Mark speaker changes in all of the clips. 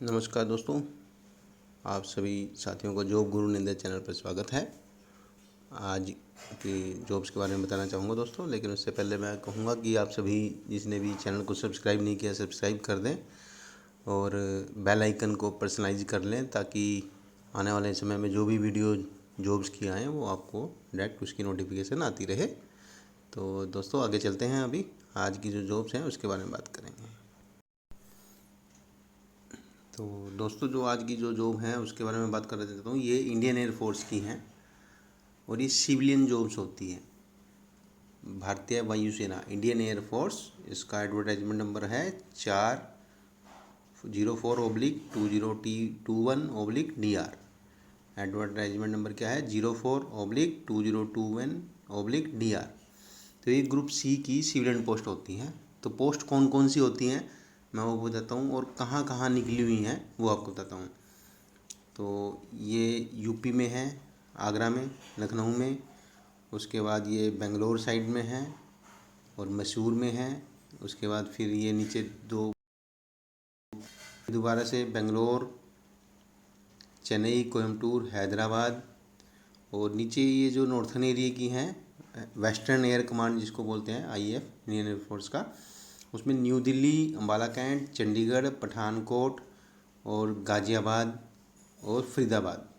Speaker 1: नमस्कार दोस्तों, आप सभी साथियों को जॉब गुरु निंदा चैनल पर स्वागत है। आज की जॉब्स के बारे में बताना चाहूँगा दोस्तों, लेकिन उससे पहले मैं कहूँगा कि आप सभी जिसने भी चैनल को सब्सक्राइब नहीं किया सब्सक्राइब कर दें और बेल आइकन को पर्सनलाइज कर लें, ताकि आने वाले समय में जो भी वीडियो जॉब्स की आएँ वो आपको डायरेक्ट उसकी नोटिफिकेशन आती रहे। तो दोस्तों आगे चलते हैं। अभी आज की जो जॉब्स हैं उसके बारे में बात करेंगे। तो दोस्तों जो आज की जो जॉब है उसके बारे में बात कर देता हूँ। ये इंडियन एयरफोर्स की हैं और ये सिविलियन जॉब्स होती हैं। भारतीय वायुसेना, इंडियन एयरफोर्स, इसका एडवर्टाइजमेंट नंबर है 404/20T21/DR। एडवर्टाइजमेंट नंबर क्या है? 04/2021/DR। तो ये ग्रुप सी की सिविलियन पोस्ट होती हैं। तो पोस्ट कौन कौन सी होती हैं मैं वो बताता हूँ, और कहाँ कहाँ निकली हुई हैं वो आपको बताता हूँ। तो ये यूपी में है, आगरा में, लखनऊ में, उसके बाद ये बेंगलोर साइड में है और मैसूर में है। उसके बाद फिर ये नीचे दोबारा से बेंगलोर, चेन्नई, कोयम्बटूर, हैदराबाद, और नीचे ये जो नॉर्थन एरिया की हैं, वेस्टर्न एयर कमांड जिसको बोलते हैं, आईएएफ, इंडियन एयरफोर्स का, उसमें न्यू दिल्ली, अम्बाला कैंट, चंडीगढ़, पठानकोट और गाज़ियाबाद और फरीदाबाद।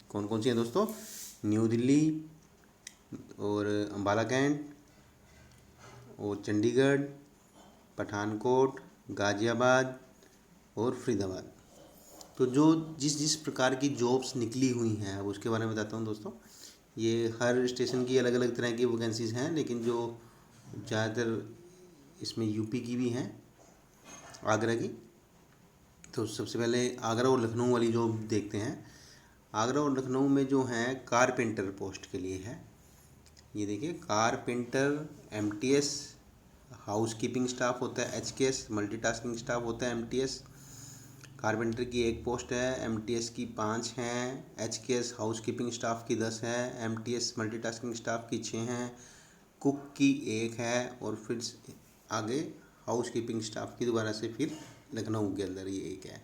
Speaker 1: कौन कौन सी हैं दोस्तों? न्यू दिल्ली और अम्बाला कैंट और चंडीगढ़, पठानकोट, गाज़ियाबाद और फरीदाबाद। तो जो जिस जिस प्रकार की जॉब्स निकली हुई हैं अब उसके बारे में बताता हूँ दोस्तों। ये हर स्टेशन की अलग अलग तरह की वैकेंसीज़ हैं, लेकिन जो ज़्यादातर इसमें यूपी की भी हैं, आगरा की। तो सबसे पहले आगरा और लखनऊ वाली जॉब देखते हैं। आगरा और लखनऊ में जो हैं कारपेंटर पोस्ट के लिए है। ये देखिए, carpenter, MTS, house keeping staff होता है एचकेएस, मल्टीटास्किंग स्टाफ होता है एमटीएस। कारपेंटर की 1 पोस्ट है, एमटीएस की 5 हैं, एचकेएस हाउस कीपिंग स्टाफ की 10 है, एमटीएस मल्टीटास्किंग स्टाफ की 6 हैं, कुक की 1 है, और फिर आगे हाउस कीपिंग स्टाफ की दोबारा से फिर लखनऊ के अंदर ये 1 है।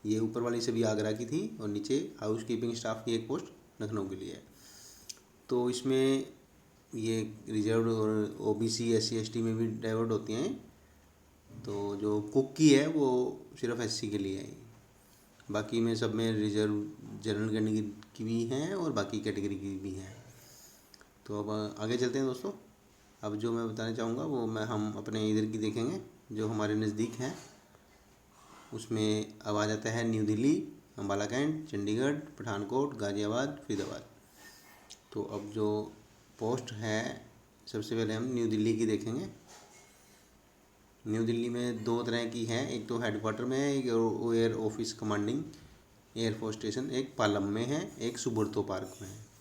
Speaker 1: ये ऊपर वाली सभी आगरा की थी और नीचे हाउस कीपिंग स्टाफ की 1 पोस्ट लखनऊ के लिए है। तो इसमें ये रिजर्व और ओबीसी, एससी, एसटी में भी डाइवर्ट होती हैं। तो जो कुक की है वो सिर्फ एससी के लिए है। बाकी में सब में रिजर्व, जनरल कैटेगरी की भी हैं और बाकी कैटेगरी की भी हैं। तो अब आगे चलते हैं दोस्तों। अब जो मैं बताना चाहूँगा वो हम अपने इधर की देखेंगे, जो हमारे नज़दीक हैं। उसमें अब आ जाता है न्यू दिल्ली, अम्बाला कैंट, चंडीगढ़, पठानकोट, गाज़ियाबाद, फरीदाबाद। तो अब जो पोस्ट है सबसे पहले हम न्यू दिल्ली की देखेंगे। न्यू दिल्ली में 2 तरह की है, एक तो हेडक्वार्टर में है, एक air office commanding air force station, एक पालम में है, एक सुब्रतो पार्क में है।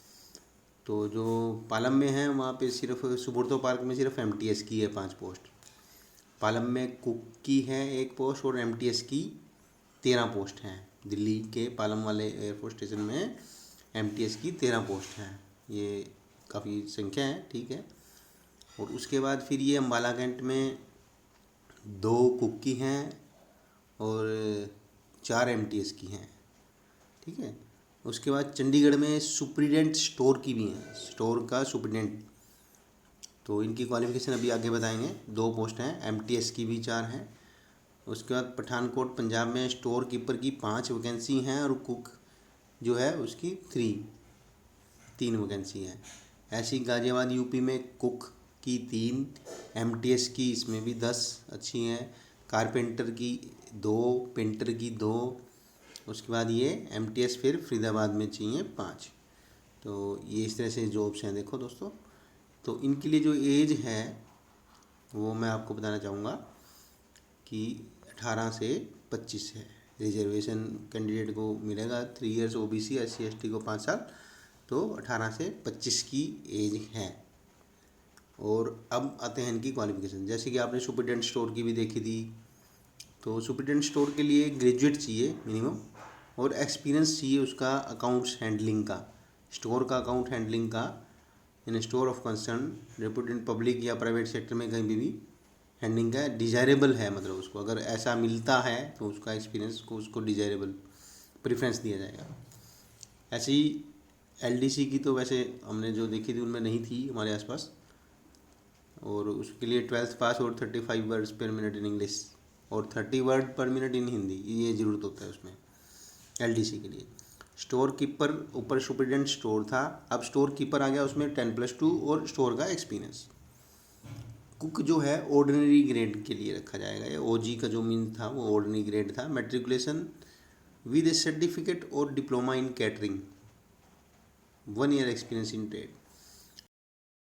Speaker 1: तो जो पालम में है वहाँ पे सिर्फ सुब्रतो पार्क में सिर्फ एमटीएस की है 5 पोस्ट। पालम में कुक की है 1 पोस्ट और एमटीएस की 13 पोस्ट हैं। दिल्ली के पालम वाले एयरफोर्स स्टेशन में एमटीएस की 13 पोस्ट हैं। ये काफ़ी संख्या है, ठीक है। और उसके बाद फिर ये अम्बाला कैंट में 2 कुक की हैं और 4 एमटीएस की हैं, ठीक है। उसके बाद चंडीगढ़ में सुप्रीडेंट स्टोर की भी हैं, स्टोर का सुप्रीडेंट। तो इनकी क्वालिफ़िकेशन अभी आगे बताएंगे। 2 पोस्ट हैं, एमटीएस की भी 4 हैं। उसके बाद पठानकोट पंजाब में स्टोर कीपर की 5 वैकेंसी हैं और कुक जो है उसकी 3 वैकेंसी हैं। ऐसी गाज़ियाबाद यूपी में कुक की 3, एमटीएस की इसमें भी 10 अच्छी हैं, कारपेंटर की 2, पेंटर की 2। उसके बाद ये एमटीएस फिर फरीदाबाद में चाहिए 5। तो ये इस तरह से जॉब्स हैं। देखो दोस्तों, तो इनके लिए जो एज है वो मैं आपको बताना चाहूँगा कि 18 से 25 है। रिजर्वेशन कैंडिडेट को मिलेगा 3 इयर्स, ओबीसी, एससी, एसटी को 5 साल। तो 18 से 25 की एज है। और अब आते हैं इनकी क्वालिफ़िकेशन। जैसे कि आपने सुपरिटेंडेंट स्टोर की भी देखी थी, तो सुपरिटेंडेंट स्टोर के लिए ग्रेजुएट चाहिए मिनिमम, और एक्सपीरियंस चाहिए उसका अकाउंट्स हैंडलिंग का, स्टोर का अकाउंट हैंडलिंग का, इन store of concern, reputed public या प्राइवेट सेक्टर में कहीं भी हैंडलिंग का डिजायरेबल है, मतलब उसको अगर ऐसा मिलता है तो उसका एक्सपीरियंस को उसको डिजायरेबल प्रेफरेंस दिया जाएगा। ऐसे ही एलडीसी की तो वैसे हमने जो देखी थी उनमें नहीं थी हमारे आसपास, और उसके लिए 12th पास और 35 वर्ड्स पर मिनट इन इंग्लिश और 30 वर्ड पर मिनट इन हिंदी, ये ज़रूरत होता है उसमें एलडीसी के लिए। स्टोर कीपर ऊपर सुपरिटेंडेंट स्टोर था, अब स्टोर कीपर आ गया, उसमें 10+2 और स्टोर का एक्सपीरियंस। कुक जो है ऑर्डिनरी ग्रेड के लिए रखा जाएगा, ये ओजी का जो मीन था वो ऑर्डिनरी ग्रेड था। मैट्रिकुलेशन विद ए सर्टिफिकेट और diploma in catering, 1 year experience in trade.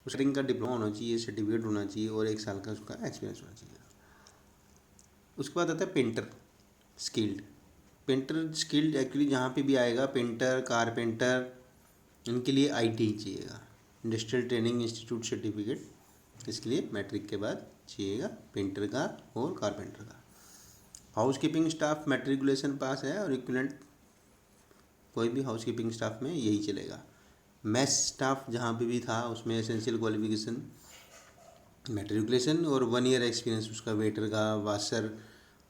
Speaker 1: Catering का डिप्लोमा होना चाहिए, सर्टिफिकेट होना चाहिए और 1 साल का उसका एक्सपीरियंस होना चाहिए। उसके बाद आता है painter skilled. Painter skilled actually जहाँ पे भी आएगा, पेंटर, कारपेंटर, इनके लिए आईटी चाहिएगा, इंडस्ट्रियल ट्रेनिंग इंस्टीट्यूट सर्टिफिकेट, इसके लिए मैट्रिक के बाद चाहिएगा पेंटर का और कारपेंटर का। हाउस कीपिंग स्टाफ मैट्रिकुलेशन पास है और इक्विवेलेंट कोई भी हाउस कीपिंग स्टाफ में यही चलेगा। मैस स्टाफ जहाँ पे भी था उसमें एसेंशियल क्वालिफिकेशन मैट्रिकुलेशन और 1 ईयर एक्सपीरियंस उसका, वेटर का, वाशर,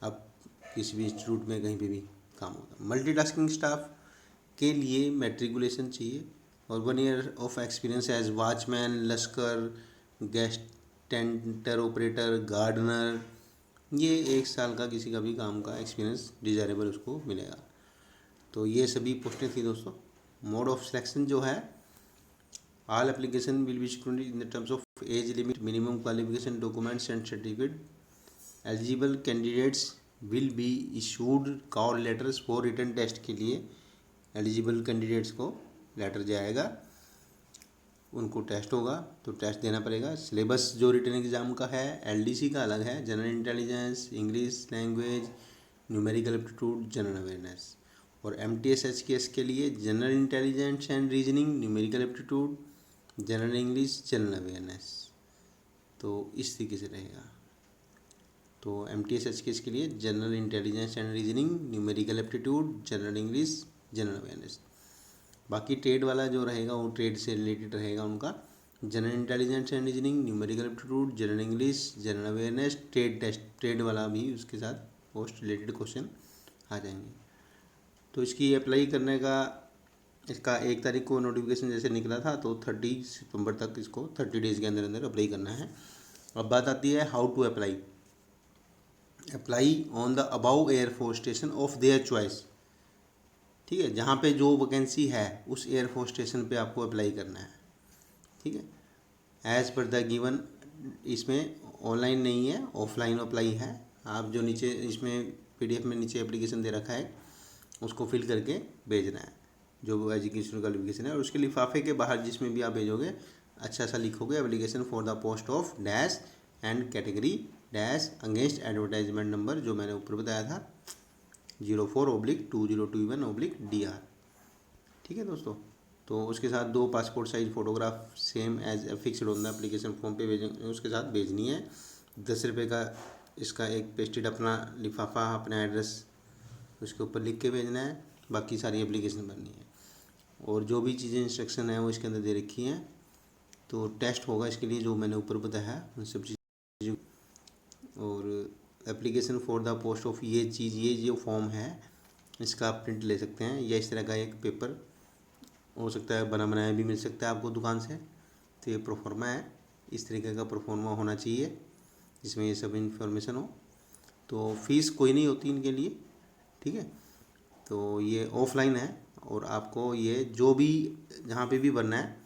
Speaker 1: अब किसी भी इंस्टीट्यूट में कहीं पे भी काम होगा। मल्टीटास्किंग स्टाफ के लिए मैट्रिकुलेशन चाहिए और 1 year of experience as watchman, लश्कर, गेस्ट टेंटर ऑपरेटर, गार्डनर, ये 1 साल का किसी का भी काम का एक्सपीरियंस डिजायरेबल उसको मिलेगा। तो ये सभी पोस्टें थी दोस्तों। मोड ऑफ सिलेक्शन जो है, all application will be scrutiny in the terms of age limit, minimum qualification, documents and certificate. Eligible candidates will be issued call letters for written test के लिए एलिजिबल कैंडिडेट्स को letter जाएगा, उनको test होगा तो test देना पड़ेगा। Syllabus जो रिटन एग्ज़ाम का है, एलडीसी का अलग है, general intelligence, English language, numerical aptitude, general awareness. और एमटीएस एचकेएस के लिए general intelligence and reasoning, numerical aptitude, general English, general awareness. तो इस तरीके से रहेगा। तो एमटीएस एचकेएस के लिए general intelligence and reasoning, numerical aptitude, general English, general awareness. बाकी ट्रेड वाला जो रहेगा वो ट्रेड से रिलेटेड रहेगा उनका, general intelligence and reasoning, numerical aptitude, general English, general awareness, trade test, trade वाला भी उसके साथ पोस्ट रिलेटेड क्वेश्चन आ जाएंगे। तो इसकी अप्लाई करने का, इसका 1 तारीख को नोटिफिकेशन जैसे निकला था तो 30 सितंबर तक इसको 30 डेज़ के अंदर अंदर अप्लाई करना है। अब बात आती है how to apply. Apply on the above air force station of their choice, ठीक है, जहाँ पे जो वैकेंसी है उस एयरफोर्स स्टेशन पे आपको अप्लाई करना है, ठीक है। एज़ पर द गिवन, इसमें ऑनलाइन नहीं है, ऑफलाइन अप्लाई है। आप जो नीचे इसमें पीडीएफ में नीचे एप्लीकेशन दे रखा है उसको फिल करके भेजना है, जो एजुकेशनल क्वालिफिकेशन है, और उसके लिफाफे के बाहर जिसमें भी आप भेजोगे अच्छा सा लिखोगे, application for the post of dash and category dash against advertisement number, जो मैंने ऊपर बताया था 04/2021/DR, ठीक है दोस्तों। तो उसके साथ 2 passport size photograph same as fixed on the application form पे भेजेंगे, उसके साथ भेजनी है। 10 रुपये का इसका एक पेस्टेड अपना लिफाफा, अपना एड्रेस उसके ऊपर लिख के भेजना है, बाकी सारी एप्लीकेशन भरनी है। और जो भी चीज़ें इंस्ट्रक्शन है वो इसके अंदर दे रखी हैं। तो टेस्ट होगा इसके लिए जो मैंने ऊपर बताया है उन सब चीज़ों। और application for the post of ये चीज़, ये जो फॉर्म है इसका आप प्रिंट ले सकते हैं, या इस तरह का एक पेपर हो सकता है बना बनाया भी मिल सकता है आपको दुकान से। तो ये प्रोफार्मा है, इस तरीके का प्रोफार्मा होना चाहिए जिसमें ये सब इन्फॉर्मेशन हो। तो फीस कोई नहीं होती इनके लिए, ठीक है। तो ये ऑफलाइन है और आपको ये जो भी जहाँ पे भी भरना है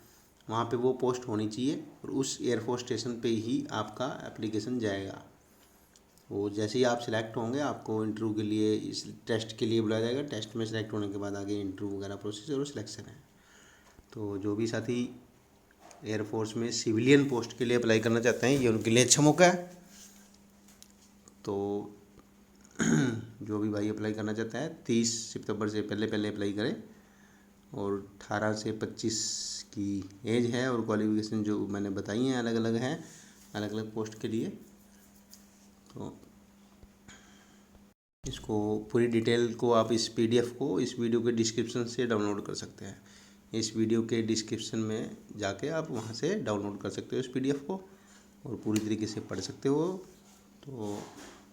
Speaker 1: वहाँ पे वो पोस्ट होनी चाहिए और उस एयरफोर्स स्टेशन पे ही आपका एप्लीकेशन जाएगा। वो जैसे ही आप सिलेक्ट होंगे आपको इंटरव्यू के लिए, इस टेस्ट के लिए बुलाया जाएगा। टेस्ट में सिलेक्ट होने के बाद आगे इंटरव्यू वगैरह प्रोसेस और सिलेक्शन है। तो जो भी साथी एयरफोर्स में सिविलियन पोस्ट के लिए अप्लाई करना चाहते हैं ये उनके लिए अच्छा मौका है। तो जो भी भाई अप्लाई करना चाहता है 30 सितंबर से पहले अप्लाई करें। और 18 से 25 की एज है और क्वालिफिकेशन जो मैंने बताई हैं अलग अलग हैं, अलग अलग पोस्ट के लिए। तो इसको पूरी डिटेल को आप इस पीडीएफ को इस वीडियो के डिस्क्रिप्शन से डाउनलोड कर सकते हैं। इस वीडियो के डिस्क्रिप्शन में जाके आप वहाँ से डाउनलोड कर सकते हो इस पीडीएफ को और पूरी तरीके से पढ़ सकते हो। तो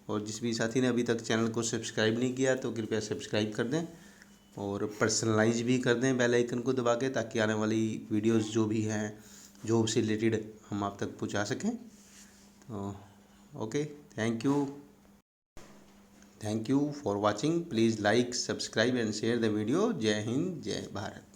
Speaker 1: और जिस भी साथी ने अभी तक चैनल को सब्सक्राइब नहीं किया तो कृपया सब्सक्राइब कर दें और पर्सनलाइज भी कर दें बेल आइकन को दबा के, ताकि आने वाली वीडियोस जो भी हैं जॉब से रिलेटेड हम आप तक पहुंचा सकें। तो okay, thank you for watching. Please like, subscribe and share the video. जय हिंद, जय भारत।